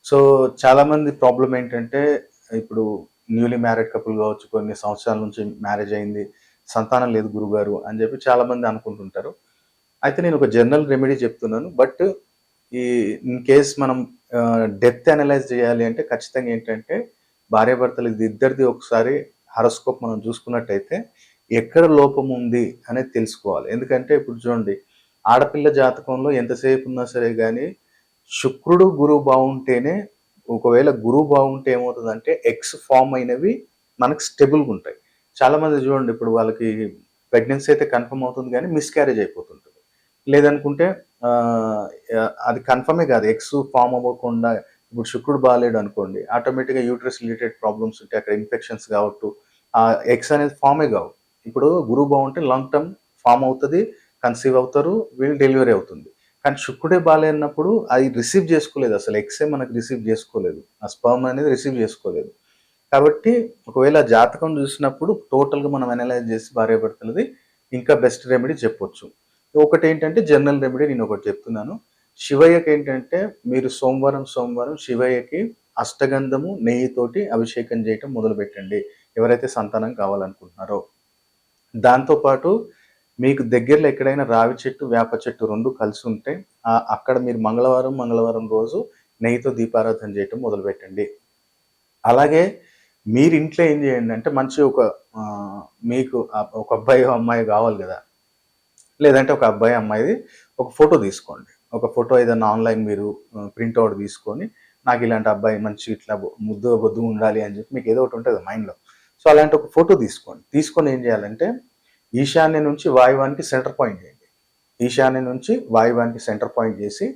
So, చాలామంది problem ఏంటంటే, ఇప్పుడు న్యూలీ మ్యారీడ్ కపుల్ గావచ్చు, కొన్ని సంవత్సరాల నుంచి మ్యారేజ్ అయింది, సంతానం లేదు గురువుగారు అని జెప్పి చాలామంది అనుకుంటుంటారు. అయితే నేను ఒక జనరల్ రెమెడీ చెప్తున్నాను. బట్ ఈ ఇన్ కేస్ మనం డెప్త్ అనలైజ్ చేయాలి అంటే ఖచ్చితంగా ఏంటంటే, భార్యాభర్తలు ఇద్దరిది ఒకసారి హారోస్కోప్ మనం చూసుకున్నట్టయితే, ఎక్కడ లోపం ఉంది అనేది తెలుసుకోవాలి. ఎందుకంటే ఇప్పుడు చూడండి, ఆడపిల్ల జాతకంలో ఎంతసేపు ఉన్నా సరే గాని, శుక్రుడు, గురువు బావుంటేనే ఒకవేళ గురువు బావుంటే ఏమవుతదంటే, ఎగ్స్ ఫార్మ్ అయినవి మనకు స్టెబుల్‌గుంటాయి. చాలామంది చూడండి, ఇప్పుడు వాళ్ళకి ప్రెగ్నెన్సీ అయితే కన్ఫర్మ్ అవుతుంది గానీ, మిస్‌క్యారేజ్ అయిపోతుంటది. లేదనుకుంటే అది కన్ఫర్మే కాదు. ఎగ్స్ ఫార్మ్ అవ్వకుండా ఇప్పుడు శుక్రుడు బాలేడనుకోండి, ఆటోమేటిక్‌గా యూట్రస్ రిలేటెడ్ ప్రాబ్లమ్స్ ఉంటాయి. అక్కడ ఇన్ఫెక్షన్స్ కావచ్చు. ఎగ్స్ అనేది ఫార్మే కావు. ఇప్పుడు గురువు బావుంటే లాంగ్ టర్మ్ ఫార్మ్ అవుతది. కన్సీవ్ అవుతారు. వీళ్ళు డెలివరీ అవుతుంది. కానీ శుక్రుడే బాలేనప్పుడు అది రిసీవ్ చేసుకోలేదు. అసలు ఎగ్సే మనకు రిసీవ్ చేసుకోలేదు. ఆ స్పెర్మ్ అనేది రిసీవ్ చేసుకోలేదు. కాబట్టి ఒకవేళ జాతకం చూసినప్పుడు టోటల్‌గా మనం అనలైజ్ చేసి భార్యాభర్తలది ఇంకా బెస్ట్ రెమెడీ చెప్పొచ్చు. ఒకటేంటంటే జనరల్ రెమెడీ నేనొకటి చెప్తున్నాను. శివయ్యకేంటంటే మీరు సోమవారం శివయ్యకి అష్టగంధము, నెయ్యితోటి అభిషేకం చేయటం మొదలుపెట్టండి. ఎవరైతే సంతానం కావాలనుకుంటున్నారో. దాంతో పాటు మీకు దగ్గరలో ఎక్కడైనా రావి చెట్టు, వేప చెట్టు 2 కలిసుంటే అక్కడ మీరు మంగళవారం రోజు నెయ్యితో దీపారాధన చేయటం మొదలుపెట్టండి. అలాగే మీరు ఇంట్లో ఏం చేయండంటే మంచి ఒక మీకు ఒక అబ్బాయో, అమ్మాయో కావాలి గదా! లేదంటే ఒక అబ్బాయి, అమ్మాయిది ఒక ఫోటో తీసుకోండి. ఒక ఫోటో ఏదన్నా ఆన్‌లైన్ మీరు ప్రింట్ ఔట్ తీసుకొని, నాకిలాంటి అబ్బాయి మంచి ఇట్లా ముద్దుగా బొద్దుగా ఉండాలి అని చెప్పి మీకు ఏదో ఒకటి ఉంటది మైండ్‌లో. సో, అలాంటి ఒక ఫోటో తీసుకోండి. తీసుకొని ఏం చేయాలంటే, ఈశాన్యం నుంచి వాయువ్యానికి సెంటర్ పాయింట్ చేయండి. ఈశాన్యం నుంచి వాయువ్యానికి సెంటర్ పాయింట్ చేసి,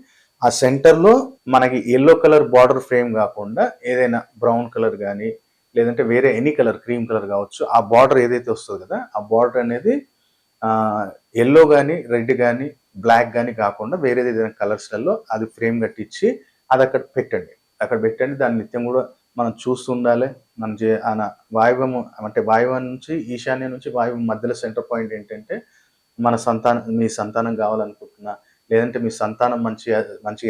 ఆ సెంటర్‌లో మనకి యెల్లో కలర్ బార్డర్ ఫ్రేమ్ గాకుండా ఏదైనా బ్రౌన్ కలర్ గాని, లేదంటే వేరే ఎనీ కలర్ క్రీమ్ కలర్ గావచ్చు. ఆ బార్డర్ ఏదైతే వస్తదో కదా! ఆ బార్డర్ అనేది యెల్లో గాని, రెడ్ గాని, బ్లాక్ గాని కాకుండా వేరేది ఏదైనా కలర్స్‌లలో అది ఫ్రేమ్ కట్టించి అదక్కడ పెట్టండి. అక్కడ పెట్టండి. దాన్ని నిత్యం గూడా మనం చూస్తుండాలె. మనం వాయువ్యము అంటే వాయువ్యం నుంచి ఈశాన్యం నుంచి వాయువ్యం మధ్యలో సెంటర్ పాయింట్ ఏంటంటే, మీ సంతానం కావాలనుకుంటున్నా, లేదంటే మీ సంతానం మంచిగా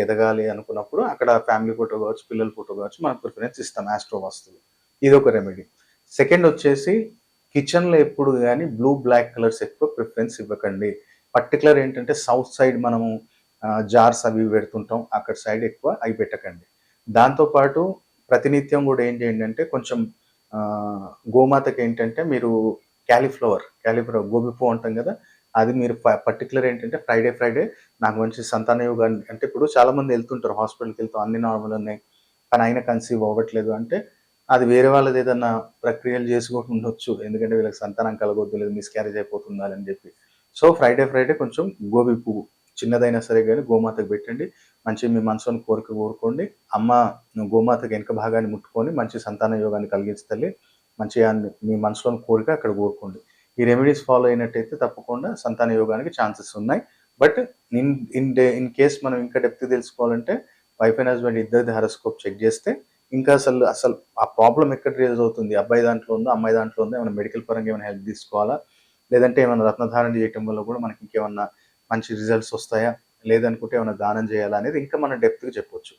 ఎదగాలి అనుకున్నప్పుడు అక్కడ ఫ్యామిలీ ఫోటో కావచ్చు, పిల్లల ఫోటో కావచ్చు మనం ప్రిఫరెన్స్ ఇస్తాం ఆస్ట్రో వాస్తులో. ఇదొక రెమెడీ. సెకండ్ వచ్చేసి కిచెన్‌లో ఎప్పుడు గాని బ్లూ, బ్లాక్ కలర్స్ ఎక్కువ ప్రిఫరెన్స్ ఇవ్వకండి. పర్టిక్యులర్ ఏంటంటే సౌత్ సైడ్ మనము జార్స్ అవి ఇవి పెడుతుంటాం. అక్కడ సైడ్ ఎక్కువ అయి పెట్టకండి. దాంతో పాటు ప్రతినిత్యం గూడా ఏం చేయండంటే కొంచెం గోమాతకేంటంటే మీరు కాలీఫ్లవర్ గోబీ పువ్వు అంటాం గదా! అది మీరు పర్టిక్యులర్ ఏంటంటే ఫ్రైడే నాకు మంచి సంతాన యోగాన్ని అంటే ఇప్పుడు చాలామంది ఎళ్తుంటారు హాస్పిటల్‌కెళ్తాం అన్నీ నార్మల్ ఉన్నాయి. కానీ అయినా కన్సీవ్ అవ్వట్లేదు అంటే అది వేరే వాళ్ళది ఏదన్నా ప్రక్రియలు చేసుకోకుండా ఉండొచ్చు. ఎందుకంటే వీళ్ళకి సంతానం కలగొద్దు, లేదా మిస్‌క్యారేజ్ అయిపోతుండాలని జెప్పి. సో, ఫ్రైడే కొంచెం గోబీ పువ్వు చిన్నదైనా సరే గాని గోమాతకు పెట్టండి. మంచిగా మీ మనసులోని కోరిక కోరుకోండి. అమ్మ గోమాతకి ఎనక భాగాన్ని ముట్టుకొని మంచి సంతాన యోగాన్ని కలిగించు తల్లి. మంచిగా మీ మనసులోని కోరిక అక్కడ కోరుకోండి. ఈ రెమెడీస్ ఫాలో అయినట్టయితే తప్పకుండా సంతాన యోగానికి ఛాన్సెస్ ఉన్నాయి. బట్ ఇన్ కేస్ మనం ఇంకా డెప్త్ తెలుసుకోవాలంటే వైఫ్ అండ్ హస్బాండ్ ఇద్దరిది హారోస్కోప్ చెక్ జేస్తే ఇంకా అసలు ఆ ప్రాబ్లమ్ ఎక్కడ రైజ్ అవుతుంది? అబ్బాయి దాంట్లో ఉందా? అమ్మాయి దాంట్లో ఉందా? ఏమైనా మెడికల్ పరంగా ఏమైనా హెల్ప్ తీసుకోవాలా? లేదంటే ఏమైనా రత్నధారణ చేయటం వల్ల కూడా మనకి ఇంకేమన్నా మంచి రిజల్ట్స్ వస్తాయా? లేదనుకుంటే ఏమైనా దానం చేయాలా? అనేది ఇంకా మనం డెప్త్‌గా చెప్పొచ్చు.